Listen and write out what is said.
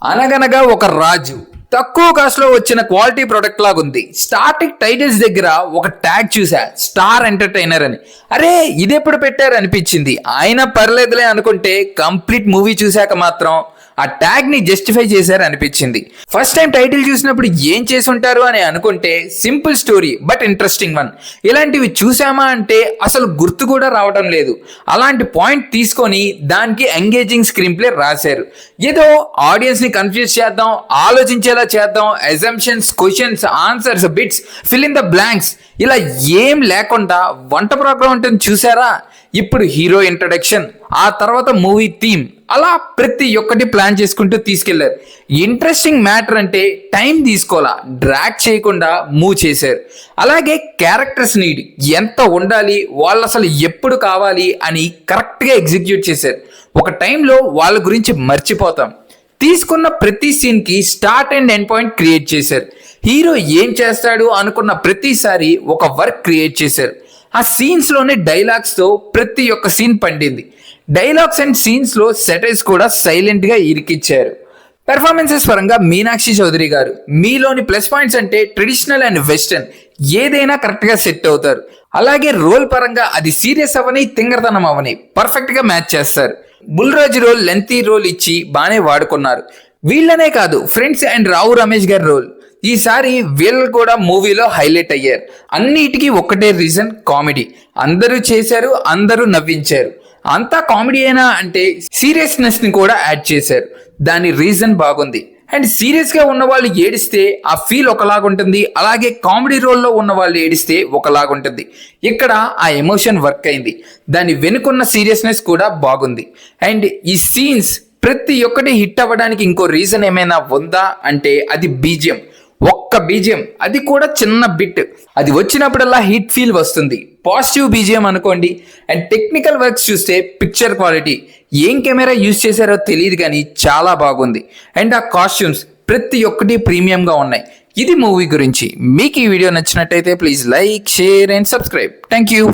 అనగనగా ఒక రాజు తక్కువ కాస్ట్ లో వచ్చిన క్వాలిటీ ప్రొడక్ట్ లాగా ఉంది. స్టార్టింగ్ టైటిల్స్ దగ్గర ఒక ట్యాగ్ చూసా, స్టార్ ఎంటర్టైనర్ అని. అరే ఇదెప్పుడు పెట్టారు అనిపించింది. అయినా పర్లేదులే అనుకుంటే కంప్లీట్ మూవీ చూశాక మాత్రం ఆ ట్యాగ్ ని జస్టిఫై చేశారు అనిపించింది. ఫస్ట్ టైం టైటిల్ చూసినప్పుడు ఏం చేసి ఉంటారు అని అనుకుంటే simple story but interesting one. ఇలాంటివి చూసామా అంటే అసలు గుర్తు కూడా రావడం లేదు. అలాంటి పాయింట్ తీసుకొని దానికి ఎంగేజింగ్ స్క్రీన్ ప్లే రాశారు. ఏదో ఆడియన్స్ ని కన్ఫ్యూజ్ చేద్దాం, ఆలోచించేలా చేద్దాం, assumptions, questions, answers, bits, fill in the blanks ఇలా ఏం లేకుండా వంట ప్రోగ్రామ్ ఉంటుంది చూసారా. ఇప్పుడు హీరో ఇంట్రడక్షన్, ఆ తర్వాత మూవీ థీమ్, అలా ప్రతి ఒక్కటి ప్లాన్ చేసుకుంటూ తీసుకెళ్లారు. ఇంట్రెస్టింగ్ మ్యాటర్ అంటే టైం తీసుకోవాలా, డ్రాగ్ చేయకుండా మూవ్ చేశారు. అలాగే క్యారెక్టర్స్ నీడ్ ఎంత ఉండాలి, వాళ్ళు అసలు ఎప్పుడు కావాలి అని కరెక్ట్గా ఎగ్జిక్యూట్ చేశారు. ఒక టైంలో వాళ్ళ గురించి మర్చిపోతాం. తీసుకున్న ప్రతి సీన్కి start and end point create చేశారు. హీరో ఏం చేస్తాడు అనుకున్న ప్రతిసారి ఒక వర్క్ క్రియేట్ చేశారు. ఆ సీన్స్లోనే డైలాగ్స్తో ప్రతి ఒక్క సీన్ పండింది. డైలాగ్స్ అండ్ సీన్స్లో సెటైల్స్ కూడా సైలెంట్గా ఇరికిచ్చారు. పెర్ఫార్మెన్సెస్ పరంగా మీనాక్షి చౌదరి గారు, మీలోని ప్లస్ పాయింట్స్ అంటే ట్రెడిషనల్ అండ్ వెస్టర్న్ ఏదైనా కరెక్ట్గా సెట్ అవుతారు. అలాగే రోల్ పరంగా అది సీరియస్ అవని తింగరతనం అవని పర్ఫెక్ట్గా మ్యాచ్ చేస్తారు. బుల్రాజు రోల్ లెంతీ రోల్ ఇచ్చి బాగానే వాడుకున్నారు. వీళ్ళనే కాదు, ఫ్రెండ్స్ అండ్ రావు రమేష్ గారి రోల్ ఈసారి వీళ్ళు కూడా మూవీలో హైలైట్ అయ్యారు. అన్నిటికీ ఒక్కటే రీజన్, కామెడీ. అందరూ చేశారు, అందరూ నవ్వించారు. అంతా కామెడీ అయినా అంటే సీరియస్నెస్ ని కూడా యాడ్ చేశారు. దాని రీజన్ బాగుంది. అండ్ సీరియస్ గా ఉన్న వాళ్ళు ఏడిస్తే ఆ ఫీల్ ఒకలాగుంటుంది, అలాగే కామెడీ రోల్లో ఉన్న వాళ్ళు ఏడిస్తే ఒకలాగుంటుంది. ఇక్కడ ఆ ఎమోషన్ వర్క్ అయింది. దాని వెనుకున్న సీరియస్నెస్ కూడా బాగుంది. అండ్ ఈ సీన్స్ ప్రతి ఒక్కటి హిట్ అవ్వడానికి ఇంకో రీజన్ ఏమైనా ఉందా అంటే అది బీజిఎం. ఒక్క బీజిఎం, అది కూడా చిన్న బిట్, అది వచ్చినప్పుడల్లా హిట్ ఫీల్ వస్తుంది. పాజిటివ్ బీజిఎం అనుకోండి. అండ్ టెక్నికల్ వర్క్స్ చూస్తే పిక్చర్ క్వాలిటీ, ఏం కెమెరా యూజ్ చేశారో తెలియదు కానీ చాలా బాగుంది. అండ్ ఆ కాస్ట్యూమ్స్ ప్రతి ఒక్కటి ప్రీమియంగా ఉన్నాయి. ఇది మూవీ గురించి. మీకు ఈ వీడియో నచ్చినట్టయితే please like, share and subscribe. Thank you.